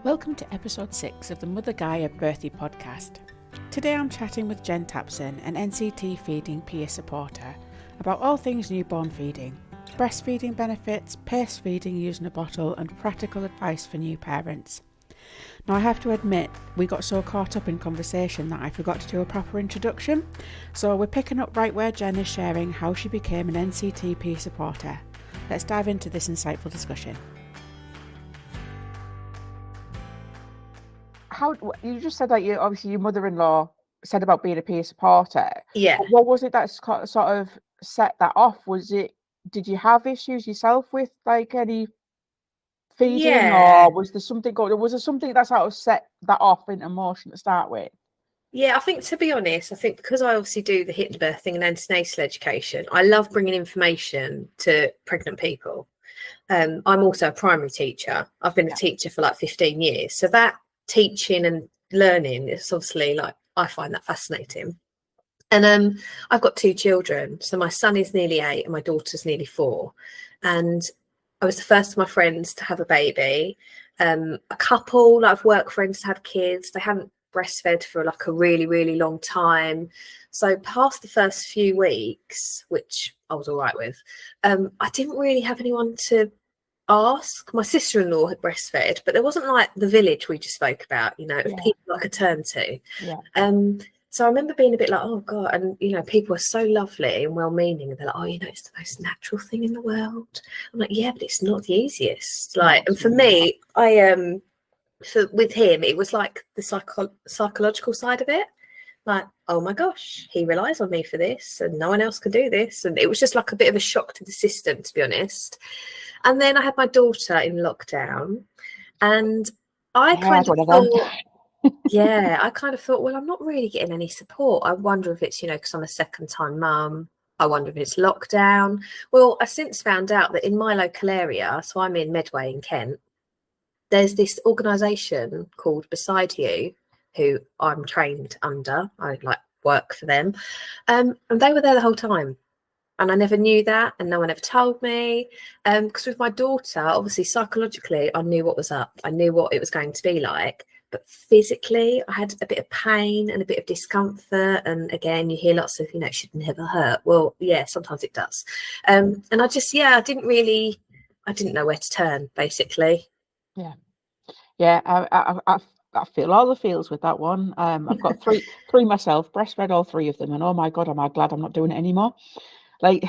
Welcome to episode 6 of the Mother Gaia Birthday podcast. Today I'm chatting with Jen Tapson, an NCT feeding peer supporter, about all things newborn feeding, breastfeeding benefits, pace feeding using a bottle, and practical advice for new parents. Now I have to admit, we got so caught up in conversation that I forgot to do a proper introduction, so we're picking up right where Jen is sharing how she became an NCT peer supporter. Let's dive into this insightful discussion. How you just said that your mother-in-law said about being a peer supporter. Yeah. What was it that sort of set that off? Did you have issues yourself with like any feeding, or was there something going? Was there something that sort of set that off into motion to start with? Yeah, I think, to be honest, because I obviously do the hypnobirthing and antenatal education, I love bringing information to pregnant people. I'm also a primary teacher. I've been a teacher for like 15 years. So that teaching and learning is obviously I find that fascinating. And I've got 2 children. So my son is nearly 8 and my daughter's nearly 4. And I was the first of my friends to have a baby. A couple, I've work friends had kids. They hadn't breastfed for like a really, really long time. So past the first few weeks, which I was all right with, I didn't really have anyone to ask. My sister-in-law had breastfed, but there wasn't like the village we just spoke about, of people I could turn to. So I remember being a bit like, oh God, and people are so lovely and well-meaning, and they're like, oh, it's the most natural thing in the world. I'm like, yeah, but it's not the easiest. And for me, with him, it was like the psychological side of it. Like, oh my gosh, he relies on me for this, and no one else can do this, and it was just like a bit of a shock to the system, to be honest. And then I had my daughter in lockdown, and I kind of thought, well, I'm not really getting any support. I wonder if it's, because I'm a second-time mum. I wonder if it's lockdown. Well, I since found out that in my local area, so I'm in Medway in Kent, there's this organisation called Beside You, who I'm trained under. I work for them. And they were there the whole time. And I never knew that, and no one ever told me. Because with my daughter, obviously psychologically, I knew what was up. I knew what it was going to be like. But physically, I had a bit of pain and a bit of discomfort. And again, you hear lots of, it should never hurt. Well, yeah, sometimes it does. And I just, I didn't know where to turn, basically. Yeah. I feel all the feels with that one. I've got three myself, breastfed all 3 of them, and oh my God, am I glad I'm not doing it anymore. Like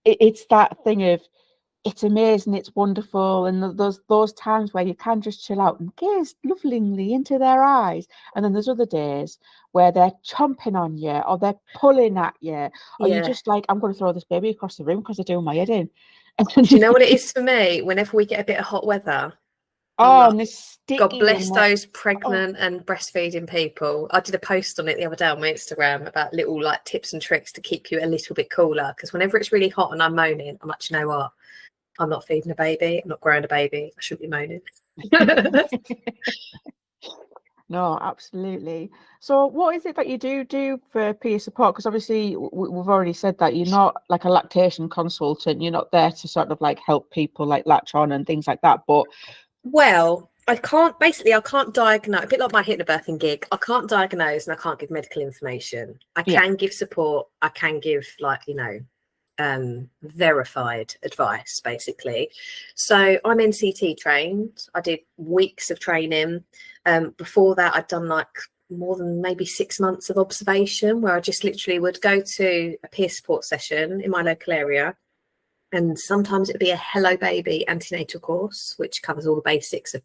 it's that thing of, it's amazing, it's wonderful, and those times where you can just chill out and gaze lovingly into their eyes, and then there's other days where they're chomping on you, or they're pulling at you, or you're just like, I'm going to throw this baby across the room because they're doing my head in. Do you know what it is for me? Whenever we get a bit of hot weather, and it's sticky. God bless those pregnant and breastfeeding people. I did a post on it the other day on my Instagram about little tips and tricks to keep you a little bit cooler, because whenever it's really hot and I'm moaning, I'm like, you know what? I'm not feeding a baby. I'm not growing a baby. I shouldn't be moaning. No, absolutely. So what is it that you do for peer support? Because obviously we've already said that you're not like a lactation consultant. You're not there to sort of help people latch on and things like that. But I can't diagnose, a bit like my hypnobirthing gig. I can't diagnose and I can't give medical information. I can give support. I can give verified advice, basically. So I'm NCT trained. I did weeks of training. Before that, I'd done more than maybe 6 months of observation, where I just literally would go to a peer support session in my local area. And sometimes it'd be a Hello Baby antenatal course, which covers all the basics of,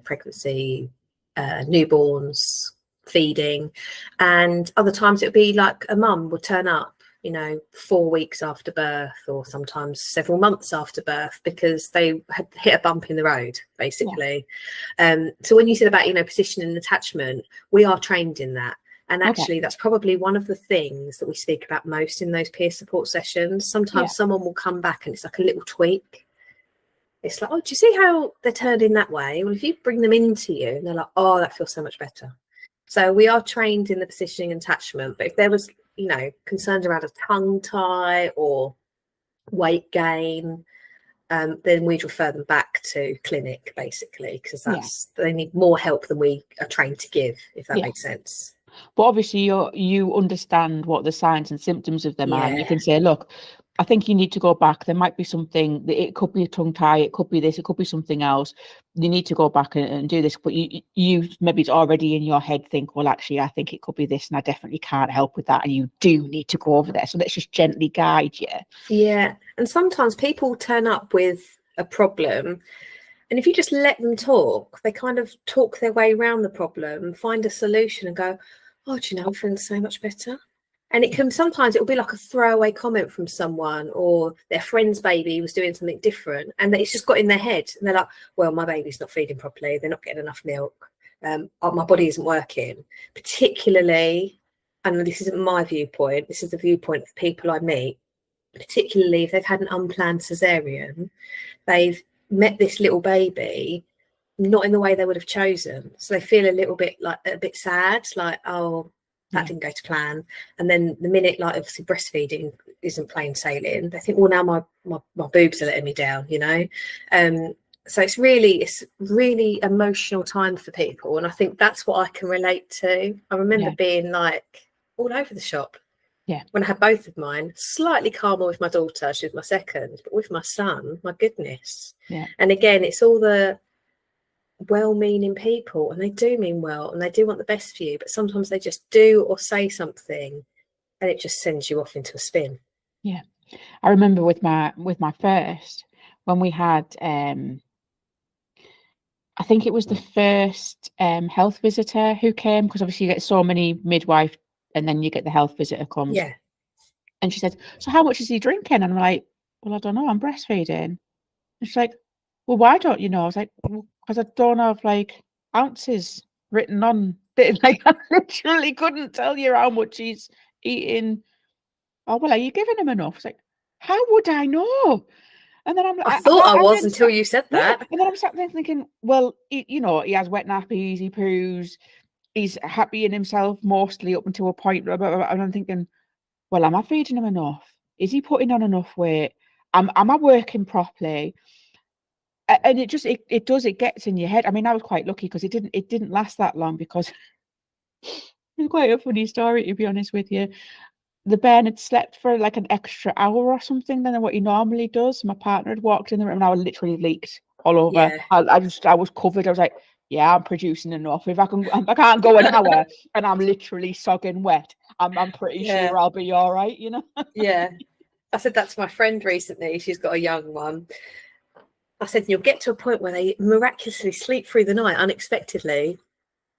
pregnancy, newborns, feeding. And other times it would be like a mum would turn up, 4 weeks after birth, or sometimes several months after birth, because they had hit a bump in the road, basically. So when you said about, positioning and attachment, we are trained in that. And actually, that's probably one of the things that we speak about most in those peer support sessions. Sometimes someone will come back and it's like a little tweak. It's like, oh, do you see how they're turned in that way? Well, if you bring them into you, and they're like, oh, that feels so much better. So we are trained in the positioning and attachment. But if there was, concerns around a tongue tie or weight gain, then we'd refer them back to clinic, basically, because they need more help than we are trained to give, if that makes sense. But obviously you understand what the signs and symptoms of them are, and you can say, look, I think you need to go back. There might be something, it could be a tongue tie, it could be this, it could be something else. You need to go back and do this. But you maybe it's already in your head think, well, actually, I think it could be this, and I definitely can't help with that. And you do need to go over there. So let's just gently guide you. Yeah. And sometimes people turn up with a problem, and if you just let them talk, they kind of talk their way around the problem, find a solution and go, oh, do you know, I'm feeling so much better. And it can sometimes it'll be like a throwaway comment from someone, or their friend's baby was doing something different, and it's just got in their head. And they're like, well, my baby's not feeding properly. They're not getting enough milk. My body isn't working. Particularly, and this isn't my viewpoint, this is the viewpoint of people I meet, particularly if they've had an unplanned cesarean, they've met this little baby not in the way they would have chosen. So they feel a little bit sad, like, oh, that didn't go to plan. And then the minute, like, obviously breastfeeding isn't plain sailing, they think, well, now my boobs are letting me down, you know. So it's really emotional time for people, and I think that's what I can relate to. I remember being like all over the shop when I had both of mine. Slightly calmer with my daughter, she was my second, but with my son, my goodness. And again, it's all the well-meaning people, and they do mean well, and they do want the best for you, but sometimes they just do or say something and it just sends you off into a spin. I remember with my first, when we had I think it was the first health visitor who came, because obviously you get so many midwife and then you get the health visitor comes, and she said, so how much is he drinking? And I'm like, well, I don't know, I'm breastfeeding. And she's like, well, why don't you know? I was like, well, because I don't have like ounces written on it. Like, I literally couldn't tell you how much he's eating. Oh, well, are you giving him enough? It's like, how would I know? And then I thought I was until you said that. And then I'm sat there thinking, well, he he has wet nappies, he poos, he's happy in himself mostly up until a point. And I'm thinking, well, am I feeding him enough? Is he putting on enough weight? Am I working properly? And it gets in your head. I mean, I was quite lucky because it didn't last that long, because it's quite a funny story, to be honest with you. The bairn had slept for like an extra hour or something than what he normally does. My partner had walked in the room and I was literally leaked all over. I was covered. I was like, yeah, I'm producing enough. If I can't go an hour and I'm literally sogging wet, I'm pretty sure I'll be all right, you know? I said that to my friend recently. She's got a young one. I said, you'll get to a point where they miraculously sleep through the night unexpectedly,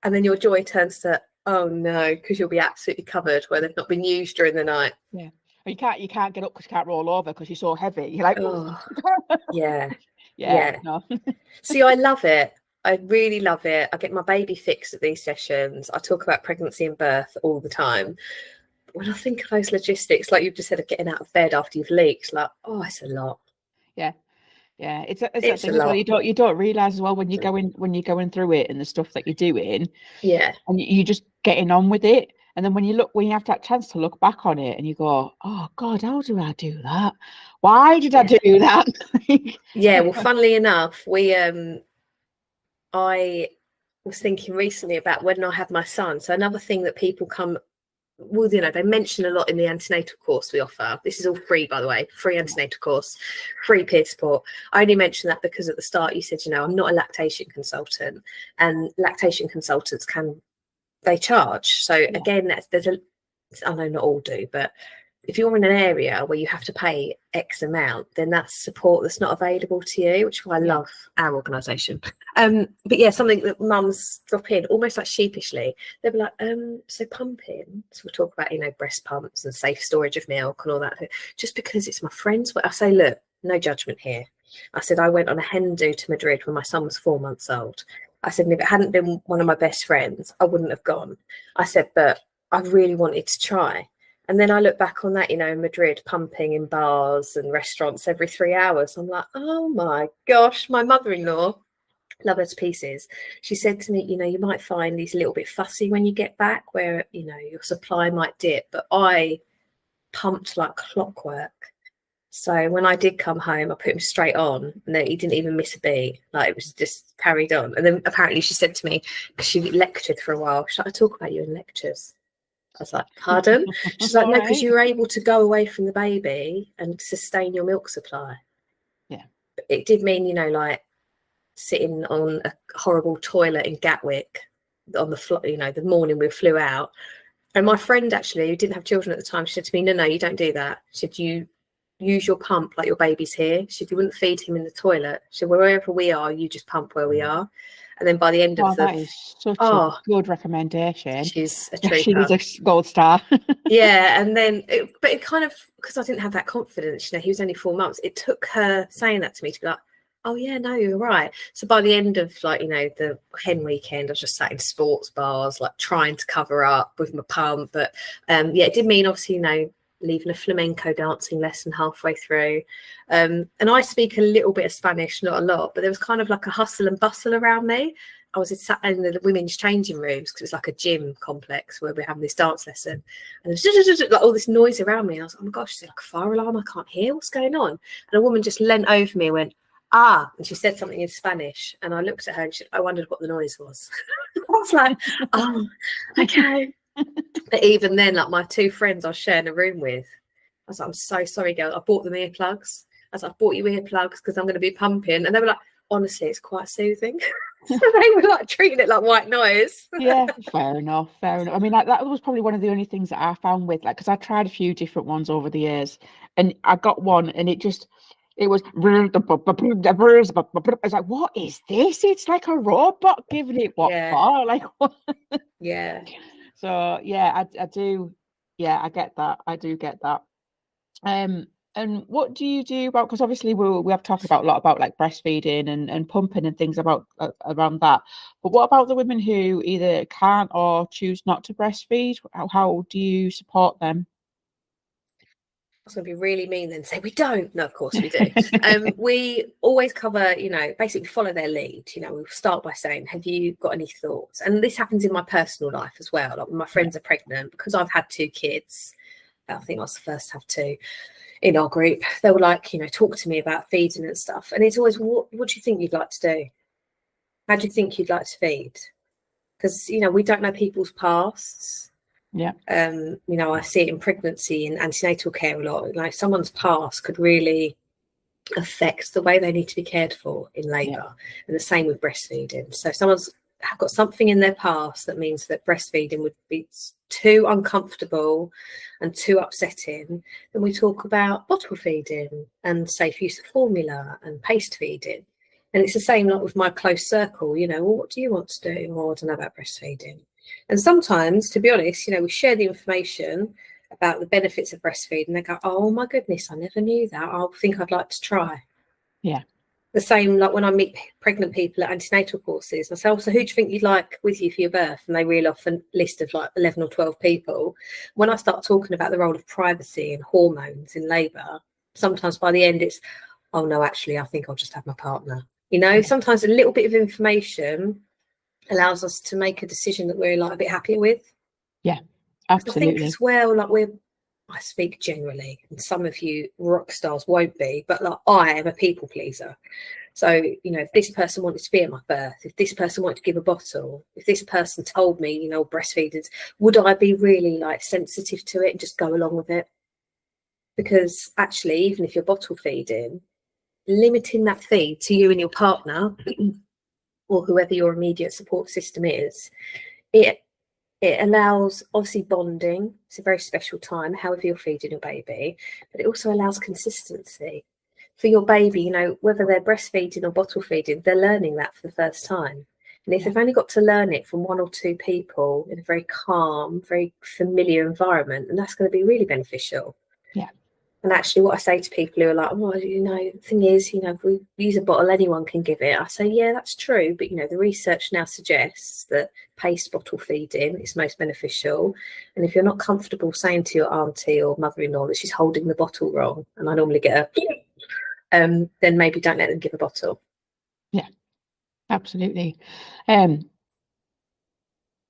and then your joy turns to, oh no, because you'll be absolutely covered where they've not been used during the night. Yeah. You can't get up because you can't roll over because you're so heavy. You're like, oh, No. See, I love it. I really love it. I get my baby fixed at these sessions. I talk about pregnancy and birth all the time. When I think of those logistics, like you've just said, of getting out of bed after you've leaked, like, oh, it's a lot. Yeah, it's that thing as well. You don't realize as well when you're going through it and the stuff that you're doing. And you're just getting on with it. And then when you have that chance to look back on it and you go, oh God, how did I do that? Why did I do that? Well, funnily enough, I was thinking recently about when I had my son. So another thing that people well, you know, they mention a lot in the antenatal course we offer. This is all free, by the way, free antenatal course, free peer support. I only mention that because at the start you said, you know, I'm not a lactation consultant, and lactation consultants they charge. So again, I know not all do, but if you're in an area where you have to pay X amount, then that's support that's not available to you, which is why I love our organisation. But something that mums drop in almost like sheepishly. They'll be like, so pumping. So we'll talk about, you know, breast pumps and safe storage of milk and all that. Just because it's my friend's, I say, look, no judgment here. I said, I went on a hen do to Madrid when my son was 4 months old. I said, and if it hadn't been one of my best friends, I wouldn't have gone. I said, but I really wanted to try. And then I look back on that, you know, in Madrid, pumping in bars and restaurants every 3 hours. I'm like, oh my gosh, my mother-in-law, love her to pieces. She said to me, you know, you might find these a little bit fussy when you get back, where, you know, your supply might dip. But I pumped like clockwork. So when I did come home, I put him straight on, and he didn't even miss a beat. Like, it was just carried on. And then apparently she said to me, because she lectured for a while, she's like, I talk about you in lectures. I was like, pardon? She's like, no, because you were able to go away from the baby and sustain your milk supply. Yeah. It did mean, you know, like sitting on a horrible toilet in Gatwick on the you know, the morning we flew out. And my friend, actually, who didn't have children at the time, she said to me, no, you don't do that. She said, you use your pump like your baby's here. She said, you wouldn't feed him in the toilet. She said, wherever we are, you just pump where we are. And then by the end of that is such a good recommendation. She's a trooper. She was a gold star. Yeah, and then, but it kind of, because I didn't have that confidence, you know, he was only 4 months. It took her saying that to me to be like, oh yeah, no, you're right. So by the end of, like, you know, the hen weekend, I was just sat in sports bars, like trying to cover up with my pump. But yeah, it did mean, obviously, you know, leaving a flamenco dancing lesson halfway through. And I speak a little bit of Spanish, not a lot, but there was kind of like a hustle and bustle around me. I was sat in the women's changing rooms because it was like a gym complex where we're having this dance lesson, and there's like all this noise around me. And I was like, oh my gosh, is there like a fire alarm? I can't hear what's going on. And a woman just leant over me and went, ah, and she said something in Spanish. And I looked at her and I wondered what the noise was. I was like, oh, okay. But even then, like, my 2 friends I was sharing a room with, I was like, I'm so sorry, girl. I bought them earplugs. I was like, I bought you earplugs because I'm going to be pumping. And they were like, honestly, it's quite soothing. So they were like treating it like white noise. Yeah, fair enough. I mean, like, that was probably one of the only things that I found with, like, because I tried a few different ones over the years, and I got one, and it was it's like, what is this? It's like a robot giving it what for? Like, what? Yeah. So yeah, I do. Yeah, I get that. I do get that. And what do you do about, because obviously we have talked about a lot about like breastfeeding and pumping and things about around that, but what about the women who either can't or choose not to breastfeed? How do you support them? I was going to be really mean then say we don't. No, of course we do. We always cover, you know, basically follow their lead. You know, we'll start by saying, have you got any thoughts? And this happens in my personal life as well. Like, when my friends are pregnant, because I've had 2 kids, I think I was the first to have 2 in our group, they were like, you know, talk to me about feeding and stuff. And it's always, what do you think you'd like to do? How do you think you'd like to feed? Because, you know, we don't know people's pasts. Yeah. You know, I see it in pregnancy and antenatal care a lot. Like, someone's past could really affect the way they need to be cared for in labour. And the same with breastfeeding. So if someone's got something in their past that means that breastfeeding would be too uncomfortable and too upsetting, then we talk about bottle feeding and safe use of formula and paste feeding. And it's the same like with my close circle, you know, well, what do you want to do? Well, I don't know about breastfeeding. And sometimes, to be honest, you know, we share the information about the benefits of breastfeeding. They go, oh my goodness, I never knew that. I think I'd like to try. Yeah. The same, like when I meet pregnant people at antenatal courses, I say, oh, so who do you think you'd like with you for your birth? And they reel off a list of like 11 or 12 people. When I start talking about the role of privacy and hormones in labour, sometimes by the end it's, oh no, actually, I think I'll just have my partner. You know, sometimes a little bit of information allows us to make a decision that we're like a bit happier with. Yeah, absolutely. I think as well, like I speak generally, and some of you rock stars won't be, but like, I am a people pleaser. So, you know, if this person wanted to be at my birth, if this person wanted to give a bottle, if this person told me, you know, breastfeeders, would I be really like sensitive to it and just go along with it? Because actually, even if you're bottle feeding, limiting that feed to you and your partner or whoever your immediate support system is, it allows, obviously, bonding. It's a very special time, however you're feeding your baby, but it also allows consistency. For your baby, you know, whether they're breastfeeding or bottle feeding, they're learning that for the first time. And if they've only got to learn it from 1 or 2 people in a very calm, very familiar environment, then that's going to be really beneficial. Yeah. And actually, what I say to people who are like, oh, you know, the thing is, you know, if we use a bottle, anyone can give it. I say, yeah, that's true. But, you know, the research now suggests that paste bottle feeding is most beneficial. And if you're not comfortable saying to your auntie or mother-in-law that she's holding the bottle wrong, and I normally get a, then maybe don't let them give a bottle. Yeah, absolutely.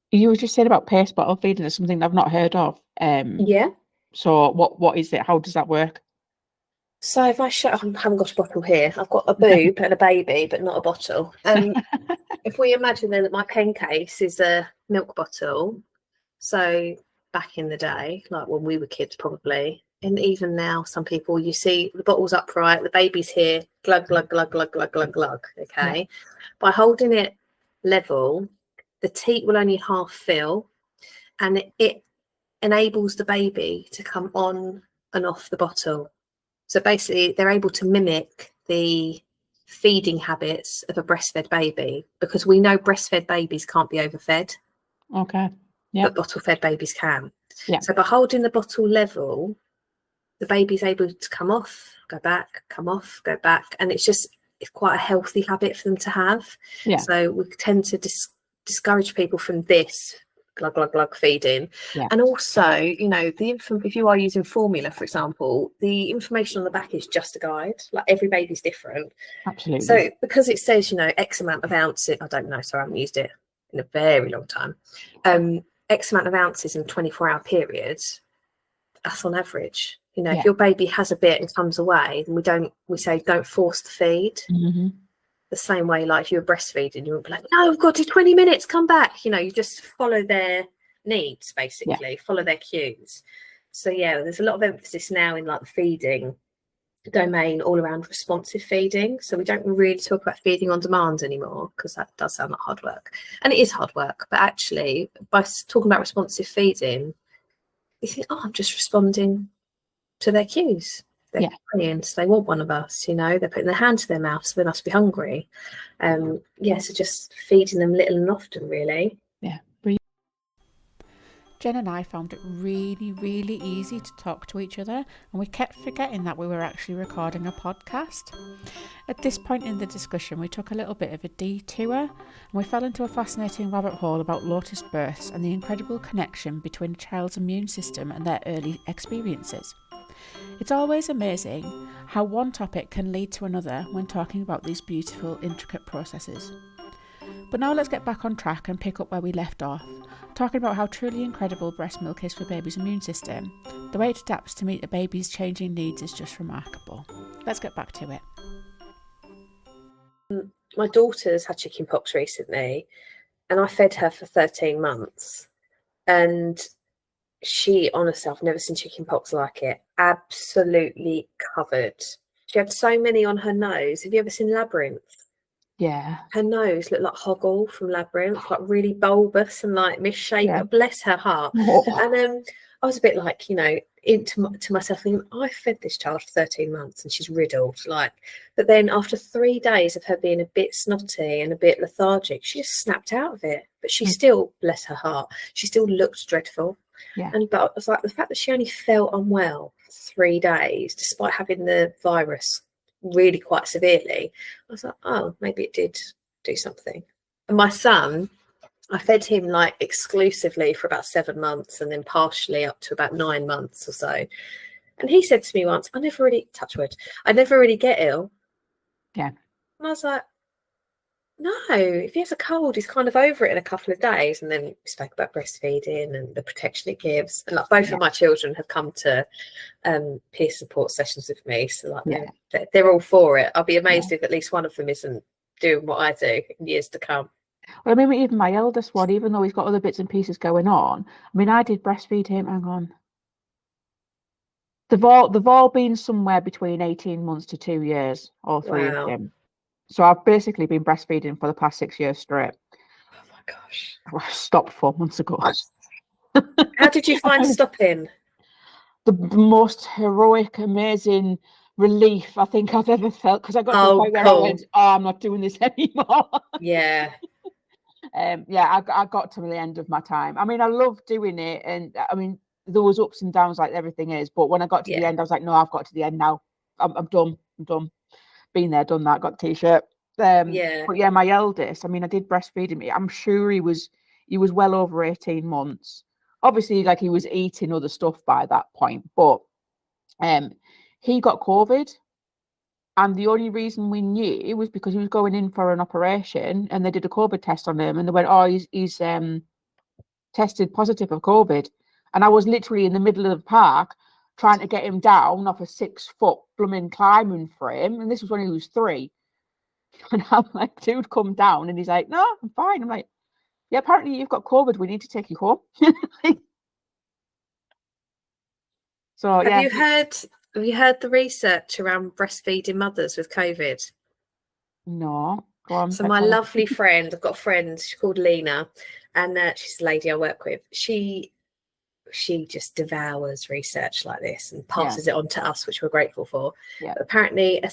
You were just saying about paste bottle feeding. It's something I've not heard of. Yeah. So what is it? How does that work? So if I I haven't got a bottle here. I've got a boob and a baby, but not a bottle. If we imagine then that my pen case is a milk bottle, so back in the day, like when we were kids probably, and even now, some people, you see the bottle's upright, the baby's here, glug, glug, glug, glug, glug, glug, glug, okay? Yeah. By holding it level, the teat will only half fill, and it enables the baby to come on and off the bottle. So basically, they're able to mimic the feeding habits of a breastfed baby, because we know breastfed babies can't be overfed. Okay. Yep. But bottle-fed babies can. Yeah. So by holding the bottle level, the baby's able to come off, go back, come off, go back, and it's quite a healthy habit for them to have. Yeah. So we tend to discourage people from this glug glug glug feeding. Yeah. And also, you know, if you are using formula, for example, the information on the back is just a guide. Like, every baby's different. Absolutely. So because it says, you know, X amount of ounces, I don't know, so I haven't used it in a very long time. X amount of ounces in a 24-hour period, that's on average. You know, if your baby has a bit and comes away, then we say don't force the feed. Mm-hmm. The same way, like if you were breastfeeding, you would be like, no, I've got to 20 minutes, come back. You know, you just follow their needs, basically, follow their cues. So there's a lot of emphasis now in like the feeding domain all around responsive feeding. So we don't really talk about feeding on demand anymore, because that does sound like hard work, and it is hard work. But actually, by talking about responsive feeding, you think, oh, I'm just responding to their cues. They're crying, so they want one of us. You know, they're putting their hand to their mouth, so they must be hungry. So just feeding them little and often, really. Yeah. Jen and I found it really, really easy to talk to each other, and we kept forgetting that we were actually recording a podcast. At this point in the discussion, we took a little bit of a detour, and we fell into a fascinating rabbit hole about lotus births and the incredible connection between a child's immune system and their early experiences. It's always amazing how one topic can lead to another when talking about these beautiful, intricate processes. But now let's get back on track and pick up where we left off, talking about how truly incredible breast milk is for a baby's immune system. The way it adapts to meet a baby's changing needs is just remarkable. Let's get back to it. My daughter's had chickenpox recently, and I fed her for 13 months. And she, honestly, I've never seen chickenpox like it. Absolutely covered. She had so many on her nose. Have you ever seen Labyrinth? Yeah. Her nose looked like Hoggle from Labyrinth, like really bulbous and like misshapen. Yeah. Bless her heart. Oh. And I was a bit like, you know, to myself thinking, I fed this child for 13 months and she's riddled. But then after 3 days of her being a bit snotty and a bit lethargic, she just snapped out of it. But she still, bless her heart, she still looked dreadful. Yeah. But I was like, the fact that she only felt unwell for 3 days, despite having the virus really quite severely, I was like, oh, maybe it did do something. And my son, I fed him like exclusively for about 7 months, and then partially up to about 9 months or so. And he said to me once, I never really get ill. Yeah. And I was like, no, if he has a cold, he's kind of over it in a couple of days. And then we spoke about breastfeeding and the protection it gives. And like both of my children have come to peer support sessions with me. So like they're all for it. I'll be amazed if at least one of them isn't doing what I do in years to come. Well, I mean, even my eldest one, even though he's got other bits and pieces going on, I mean, I did breastfeed him. Hang on. They've all been somewhere between 18 months to 2 years, all three of them. So I've basically been breastfeeding for the past 6 years straight. Oh my gosh. I stopped 4 months ago. How did you find stopping? The most heroic, amazing relief I think I've ever felt, because I got to the point where I went, I'm not doing this anymore. Yeah. I got to the end of my time. I mean, I love doing it, and I mean, there was ups and downs like everything is, but when I got to the end, I was like, no, I've got to the end now. I'm done. Been there, done that, got a t-shirt. But my eldest, I mean, I did breastfeed him. I'm sure he was well over 18 months. Obviously, like, he was eating other stuff by that point, but he got COVID, and the only reason we knew was because he was going in for an operation, and they did a COVID test on him, and they went, oh, he's tested positive for COVID. And I was literally in the middle of the park trying to get him down off a 6-foot blooming climbing frame, and this was when he was 3. And I'm like, dude, come down. And he's like, no, I'm fine. I'm like, yeah, apparently you've got COVID. We need to take you home. So Have yeah. you heard the research around breastfeeding mothers with COVID? No, go on. So my lovely friend, I've got a friend, she's called Lena, and she's a lady I work with. She just devours research like this and passes it on to us, which we're grateful for. Yeah. But apparently,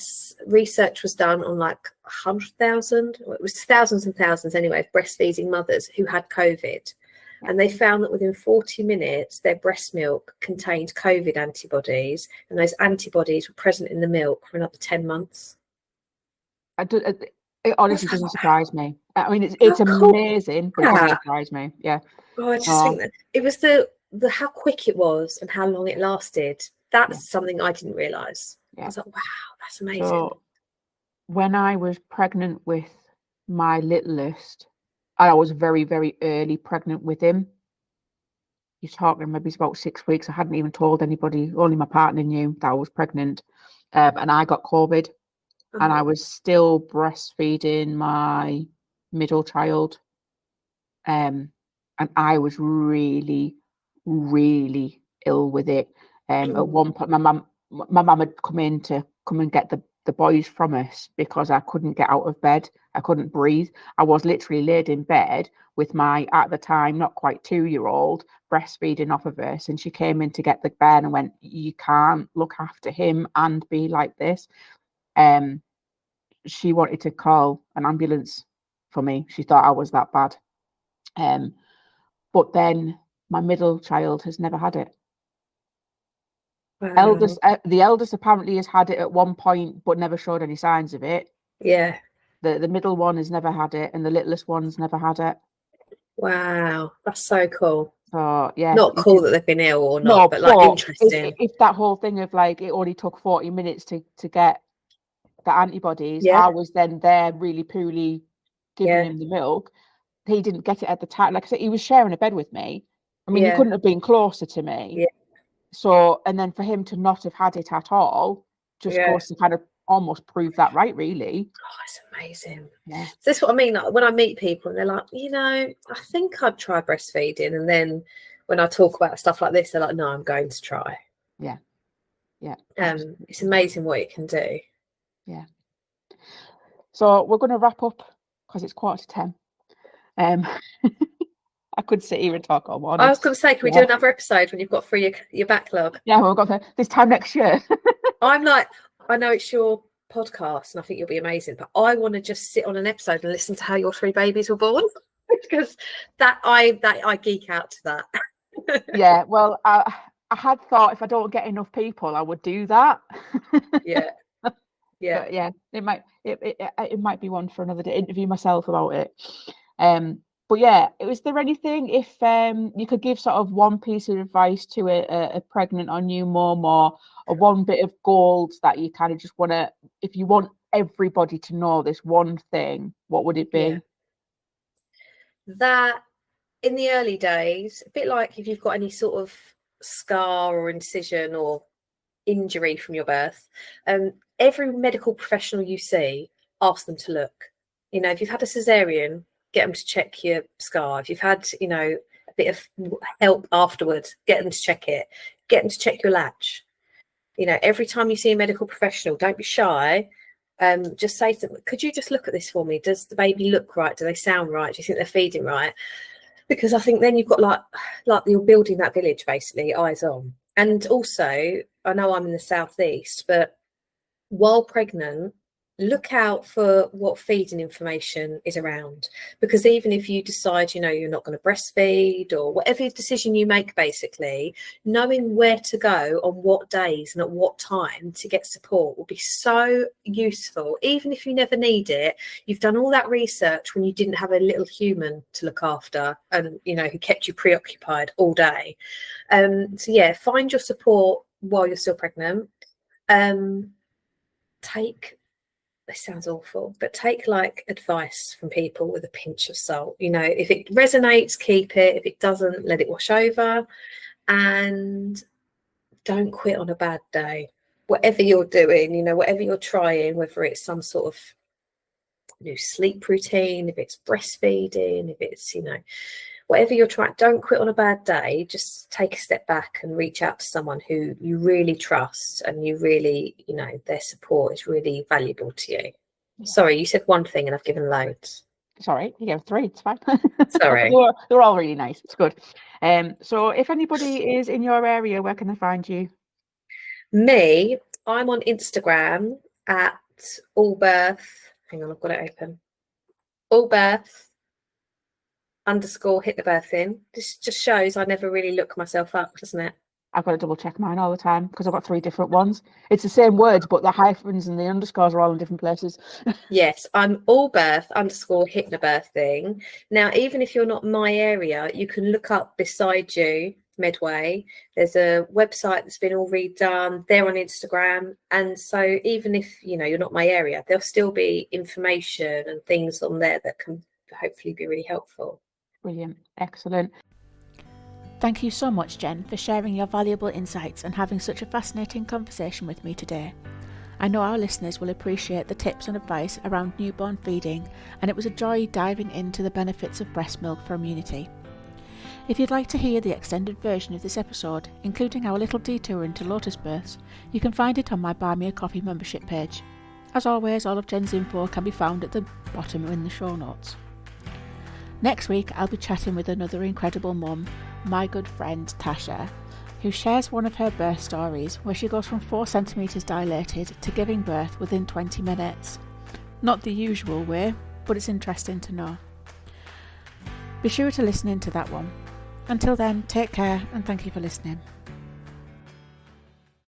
research was done on like 100,000, it was thousands and thousands anyway, of breastfeeding mothers who had COVID. And they found that within 40 minutes, their breast milk contained COVID antibodies, and those antibodies were present in the milk for another 10 months. It honestly doesn't surprise me. I mean, it's amazing, but it doesn't surprise me. Yeah. Oh, I just think that it was the how quick it was and how long it lasted. That's something I didn't realise. I was like, wow, that's amazing. So when I was pregnant with my littlest, I was very, very early pregnant with him. You're talking maybe about 6 weeks. I hadn't even told anybody. Only my partner knew that I was pregnant. And I got COVID. And I was still breastfeeding my middle child. And I was really, really ill with it. At one point, my mum had come in to come and get the boys from us because I couldn't get out of bed. I couldn't breathe. I was literally laid in bed with my, at the time, not quite 2-year-old, breastfeeding off of us. And she came in to get the bed and went, you can't look after him and be like this. She wanted to call an ambulance for me. She thought I was that bad. But then my middle child has never had it. Wow. The eldest apparently has had it at one point, but never showed any signs of it. Yeah. The middle one has never had it, and the littlest one's never had it. Wow, that's so cool. So yeah, not cool that they've been ill or not, no, but like interesting. If that whole thing of like it only took 40 minutes to get the antibodies, I was then there really poorly giving him the milk. He didn't get it at the time. Like I said, he was sharing a bed with me. I mean, he couldn't have been closer to me. Yeah. So, and then for him to not have had it at all just goes to kind of almost prove that right, really. Oh, it's amazing. Yeah. So that's what I mean. Like, when I meet people and they're like, I think I'd try breastfeeding. And then when I talk about stuff like this, they're like, no, I'm going to try. Yeah. Yeah. It's amazing what it can do. Yeah. So we're going to wrap up because it's 9:45. I could sit here and talk all morning. I was going to say, can we do another episode when you've got through your backlog? Yeah, we've got this time next year. I'm like, I know it's your podcast and I think you'll be amazing, but I want to just sit on an episode and listen to how your 3 babies were born because I geek out to that. Yeah, well, I had thought if I don't get enough people, I would do that. Yeah. Yeah. But yeah, it might be one for another day. Interview myself about it. But yeah, was there anything, if you could give sort of one piece of advice to a pregnant or new mum, or one bit of gold that you kind of just want to, if you want everybody to know this one thing, what would it be? Yeah. That in the early days, a bit like if you've got any sort of scar or incision or injury from your birth, every medical professional you see, ask them to look. If you've had a cesarean, get them to check your scar. If you've had, a bit of help afterwards, get them to check it. Get them to check your latch. Every time you see a medical professional, don't be shy. Just say to them, could you just look at this for me? Does the baby look right? Do they sound right? Do you think they're feeding right? Because I think then you've got like you're building that village, basically, eyes on. And also, I know I'm in the southeast, but while pregnant, look out for what feeding information is around, because even if you decide you're not going to breastfeed, or whatever decision you make, basically knowing where to go on what days and at what time to get support will be so useful. Even if you never need it, you've done all that research when you didn't have a little human to look after and who kept you preoccupied all day. So yeah, find your support while you're still pregnant. This sounds awful, but take like advice from people with a pinch of salt. If it resonates, keep it. If it doesn't, let it wash over. And don't quit on a bad day. Whatever you're doing, you know, whatever you're trying, whether it's some sort of new sleep routine, if it's breastfeeding, if it's, you know, whatever you're trying, don't quit on a bad day. Just take a step back and reach out to someone who you really trust and you really, you know, their support is really valuable to you. Yeah. Sorry, you said one thing and I've given loads. Sorry, you gave 3. It's fine. Sorry. They're all really nice. It's good. So if anybody is in your area, where can they find you? Me, I'm on Instagram at allbirth. Hang on, I've got it open. allbirth_hypnobirthing. This just shows I never really look myself up, doesn't it? I've got to double check mine all the time because I've got 3 different ones. It's the same words, but the hyphens and the underscores are all in different places. Yes, I'm allbirth_hypnobirthing. Now, even if you're not in my area, you can look up beside you, Medway. There's a website that's been all redone. They're on Instagram. And so even if, you know, you're not my area, there'll still be information and things on there that can hopefully be really helpful. Brilliant. Excellent. Thank you so much, Jen, for sharing your valuable insights and having such a fascinating conversation with me today. I know our listeners will appreciate the tips and advice around newborn feeding, and it was a joy diving into the benefits of breast milk for immunity. If you'd like to hear the extended version of this episode, including our little detour into lotus births, you can find it on my Buy Me a Coffee membership page. As always, all of Jen's info can be found at the bottom in the show notes. Next week, I'll be chatting with another incredible mum, my good friend Tasha, who shares one of her birth stories where she goes from 4 centimetres dilated to giving birth within 20 minutes. Not the usual way, but it's interesting to know. Be sure to listen into that one. Until then, take care and thank you for listening.